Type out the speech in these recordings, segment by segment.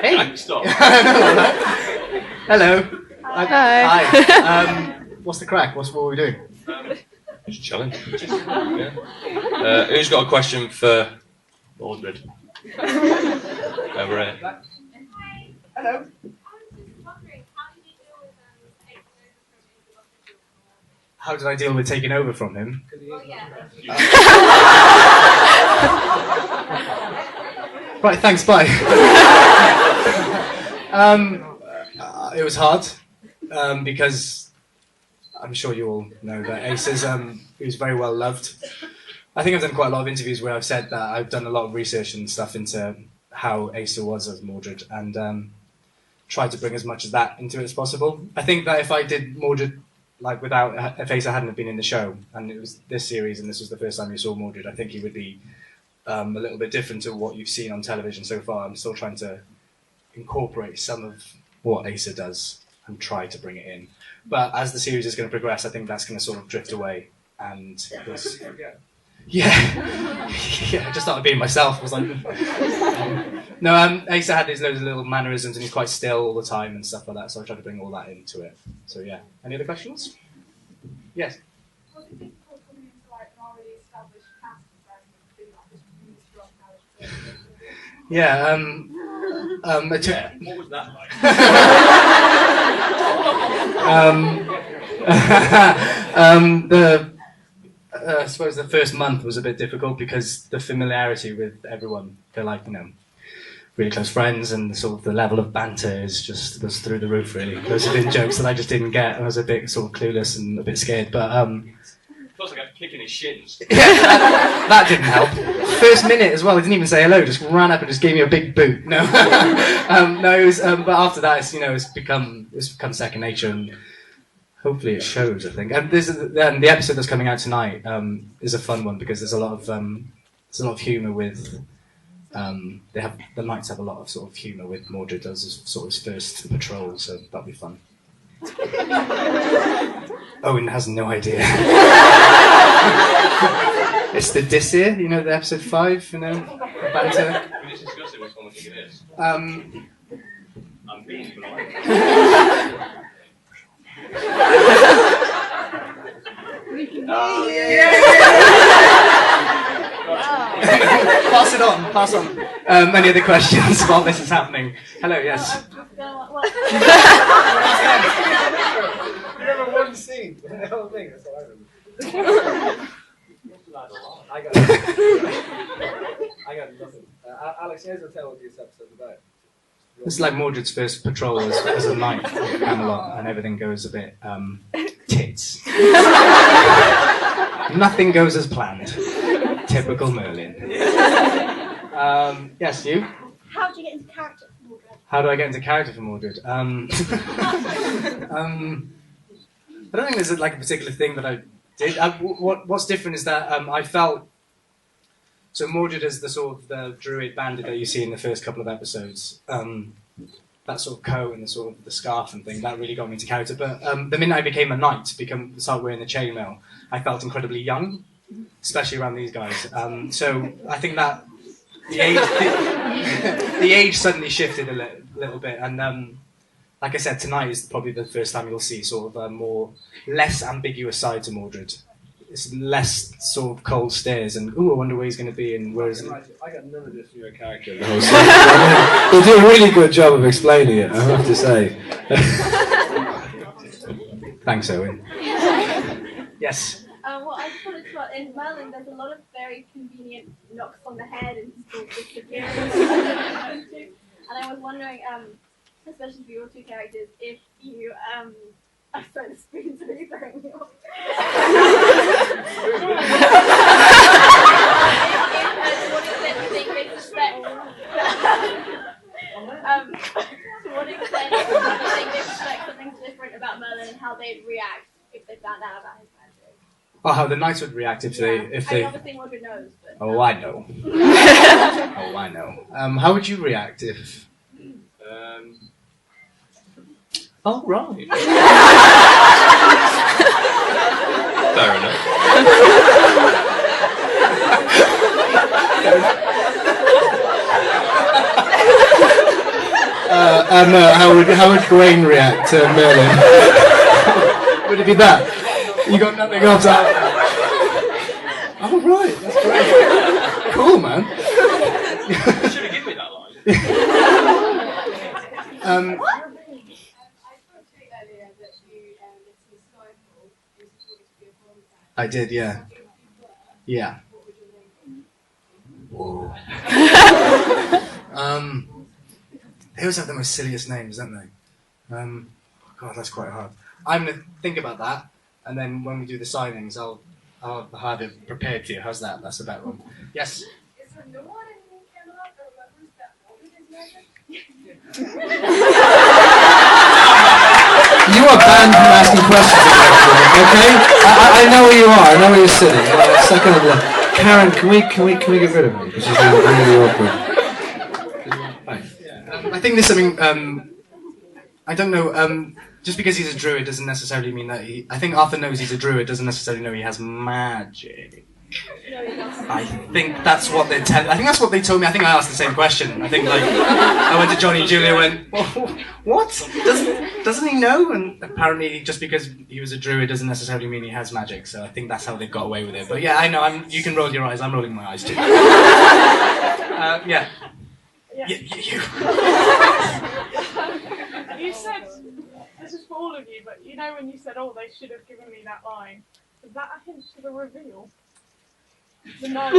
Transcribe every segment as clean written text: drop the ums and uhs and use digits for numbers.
Hey. Stop. Hello. Hi. Hi. What's the crack? What are we doing? Just chilling. Who's got a question for Mordred? Over here. Hello. How did I deal with taking over from him? Right, thanks, bye. It was hard because I'm sure you all know that Ace is he was very well loved. I think I've done quite a lot of interviews where I've said that I've done a lot of research and stuff into how Asa was as Mordred and tried to bring as much of that into it as possible. I think that if I did Mordred if Asa hadn't have been in the show and it was this series and this was the first time you saw Mordred, I think he would be a little bit different to what you've seen on television so far. I'm still trying to incorporate some of what Asa does and try to bring it in. But as the series is going to progress, I think that's going to sort of drift away. And yeah, I just started being myself. I was like, no, Asa had these loads of little mannerisms and he's quite still all the time and stuff like that. So I tried to bring all that into it. So yeah, any other questions? Yes. Was it difficult coming into like an already established cast and being like this really strong character? Yeah, What was that like? I suppose the first month was a bit difficult because the familiarity with everyone, they're like, really close friends, and the level of banter was through the roof, really. Those have been jokes that I just didn't get. I was a bit sort of clueless and a bit scared, but Plus I got kicking his shins. that didn't help. First minute as well, he didn't even say hello, just ran up and just gave me a big boot. No, no, it was, but after that, it's become second nature, and hopefully it shows, I think. And the episode that's coming out tonight is a fun one because there's a lot of humour with. The Knights have a lot of sort of humour with Mordred as sort of his first patrol, so that'll be fun. Owen has no idea. It's the diss here, the episode 5, the banter. We just discussed it, which one we think it is. I'm being polite. Pass on. Any other questions while this is happening? Hello, yes. Remember one scene. The whole thing, that's all I remember. I got nothing. Alex, here's a tell what this episode's about. This is like Mordred's first patrol as a knight in Camelot, and everything goes a bit tits. Nothing goes as planned. Typical Merlin. Yes, you? How do you get into character for Mordred? How do I get into character for Mordred? I don't think there's a particular thing that I did. What's different is that I felt... So Mordred is the sort of the druid bandit that you see in the first couple of episodes. That sort of coat and the scarf and thing, that really got me into character. But the minute I became a knight, started wearing the chainmail, I felt incredibly young, especially around these guys. So I think that the age suddenly shifted a little bit. And like I said, tonight is probably the first time you'll see sort of a less ambiguous side to Mordred. It's less sort of cold stares and, I wonder where he's going to be and where is it? I got none of this from your character. The whole series. They do a really good job of explaining it, I have to say. Thanks, Owen. Yes? Well, I just wanted to in Merlin, there's a lot of very convenient knocks on the head and sort of disappearance. And I was wondering, especially for your two characters, if you... I sorry, the spoon's really throwing me off. To what extent do you think they suspect? To what extent do you think they suspect something different about Merlin and how they'd react if they found out about his magic? Oh, how the knights would react if they... I obviously Mordred knows, but... Oh, I know. Oh, I know. How would you react if... Oh, right. Fair enough. How would Gawain react to Merlin? Would it be that? You got nothing else to add? Oh right, that's great. Cool, man. You should have given me that line. I spoke to you earlier that you it's historical, you supported to be a porn star. I did, yeah. Yeah. What would your name be? Whoa. They always have the most silliest names, don't they? God, that's quite hard. I'm gonna think about that, and then when we do the signings, I'll have it prepared to you. How's that? That's a better one. Yes. Is there no one in Canada that remembers that Mordred is magic? You are banned from asking questions about it, okay? I know where you are. I know where you're sitting. Second of all, Karen, can we get rid of her? Because she's really awkward. I think there's something. I don't know. Just because he's a druid doesn't necessarily mean that he. I think Arthur knows he's a druid doesn't necessarily know he has magic. I think that's what they tell. I think that's what they told me. I think I asked the same question. I think I went to Johnny and Julia and went, what? Doesn't he know? And apparently, just because he was a druid doesn't necessarily mean he has magic. So I think that's how they've got away with it. But yeah, I know. You can roll your eyes. I'm rolling my eyes too. Yeah. You. You said, this is for all of you, but you know when you said, oh, they should have given me that line, is that a hint to the reveal? The no.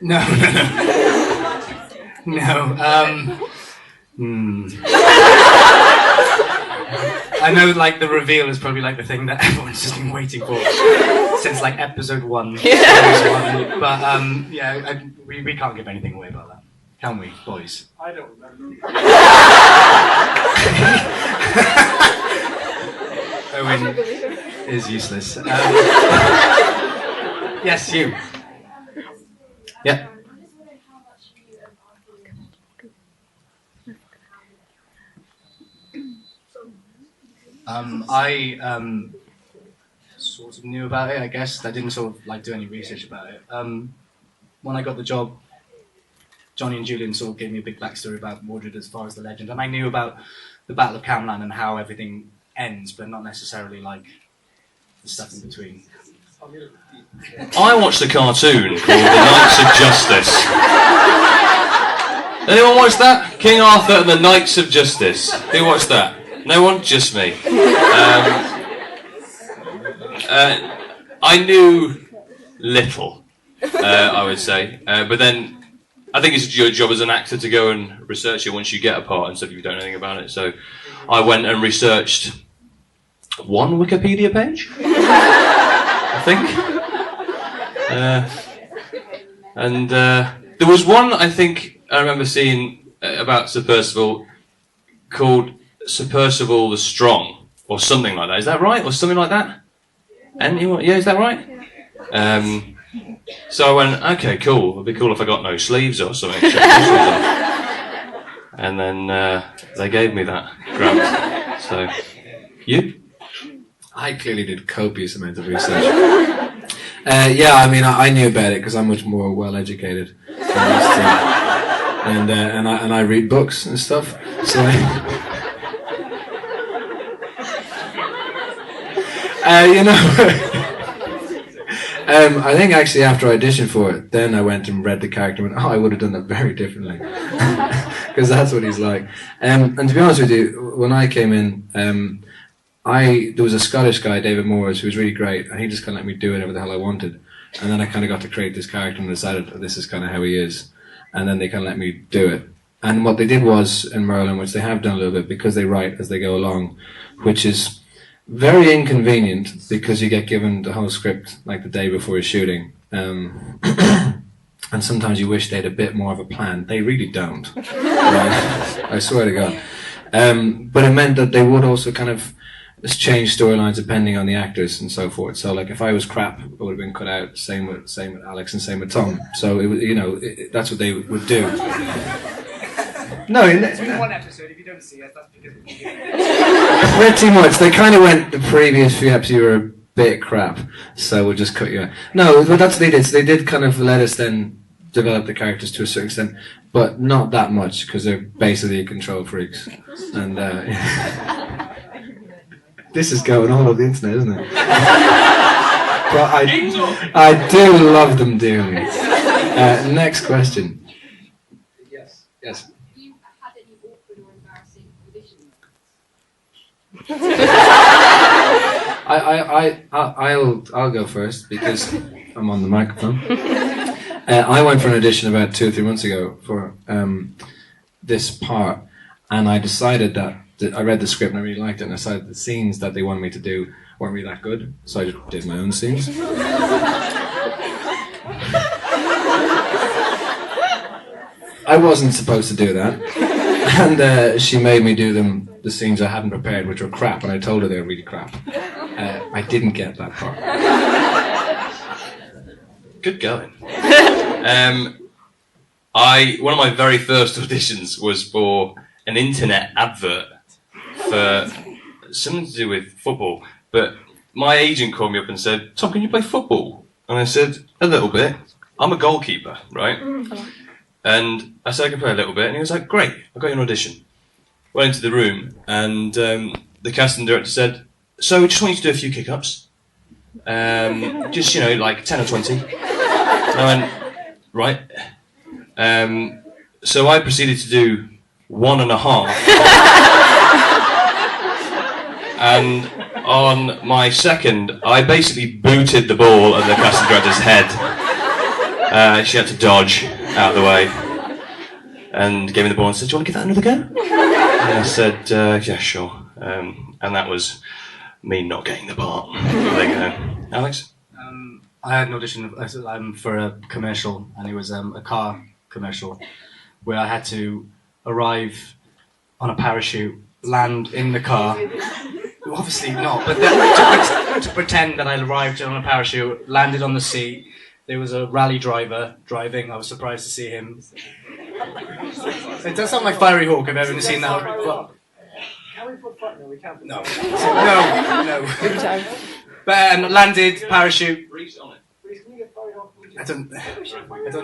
No. I know, like, the reveal is probably like the thing that everyone's just been waiting for since like episode 1. But yeah, we can't give anything away about that, can we, boys? I don't remember. Owen is useless. Yes, you. Yeah. I'm just wondering how much you and I sort of knew about it, I guess. I didn't sort of like do any research about it. When I got the job, Johnny and Julian sort of gave me a big backstory about Mordred as far as the legend, and I knew about the Battle of Camlan and how everything ends, but not necessarily like the stuff in between. I watched a cartoon called The Knights of Justice. Anyone watch that? King Arthur and the Knights of Justice. Who watched that? No one? Just me. I knew little, I would say. But then I think it's your job as an actor to go and research it once you get a part and stuff if you don't know anything about it. So I went and researched one Wikipedia page, I think. And there was one I think I remember seeing about Sir Percival called Sir Percival the Strong or something like that. Is that right? Or something like that? Anyone? Yeah, is that right? So I went, okay, cool. It'd be cool if I got no sleeves or something. And then they gave me that grant. So, you? I clearly did copious amounts of research. Yeah, I mean, I knew about it because I'm much more well-educated than most, and I read books and stuff. So, you know, I think actually after I auditioned for it, then I went and read the character and went, oh, I would have done that very differently, because that's what he's like. And to be honest with you, when I came in, there was a Scottish guy, David Moores, who was really great, and he just kind of let me do whatever the hell I wanted. And then I kind of got to create this character and decided this is kind of how he is. And then they kind of let me do it. And what they did was, in Merlin, which they have done a little bit, because they write as they go along, which is very inconvenient because you get given the whole script like the day before you're shooting. And sometimes you wish they had a bit more of a plan. They really don't. I swear to God. But it meant that they would also kind of change storylines depending on the actors and so forth. So, like, if I was crap, it would have been cut out. Same with Alex and same with Tom. So it was, that's what they would do. No, It's been one episode. If you don't see it, that's because pretty much. They kind of went, the previous few episodes you were a bit crap, so we'll just cut you out. No, but that's what they did. So they did kind of let us then develop the characters to a certain extent, but not that much because they're basically control freaks. And this is going all over the internet, isn't it? But I do love them dearly. Next question. Yes. Yes. Have you had any awkward or embarrassing auditions? I'll go first because I'm on the microphone. I went for an audition about 2 or 3 months ago for this part, and I decided that I read the script and I really liked it, and I decided the scenes that they wanted me to do weren't really that good, so I just did my own scenes. I wasn't supposed to do that, and she made me do the scenes I hadn't prepared, which were crap, and I told her they were really crap. I didn't get that part. Good going. One of my very first auditions was for an internet advert for something to do with football. But my agent called me up and said, "Tom, can you play football?" And I said, "A little bit. I'm a goalkeeper, right?" And I said, "I can play a little bit." And he was like, "Great, I've got you an audition." Went into the room, and the casting director said, "So we just want you to do a few kick-ups. Just, like 10 or 20. And I went, "Right." So I proceeded to do 1.5. And on my second, I basically booted the ball at the casting director's head. She had to dodge out of the way and gave me the ball and said, "Do you want to give that another go?" And I said, "Yeah, sure." And that was me not getting the part. There you go. Alex? I had an audition for a commercial, and it was a car commercial where I had to arrive on a parachute, land in the car. Well, obviously not, but to pretend that I arrived on a parachute, landed on the seat. There was a rally driver driving. I was surprised to see him. It does sound like Fiery Hawk. I've ever seen that. Well, Can we put front? No, we can't. no. But landed parachute. Reese, can you get Fiery Hawk? I don't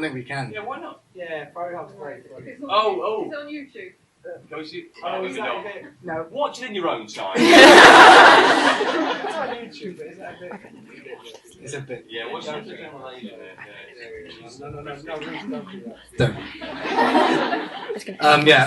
think we can. Yeah, why not? Yeah, Fiery Hawk's great. Oh. It's on YouTube. Go see. Oh, is that a bit? No. Watch it in your own time. It's on YouTube, but is that a bit? It's a bit. Yeah, watch it. No, Reese, don't do that. Yeah.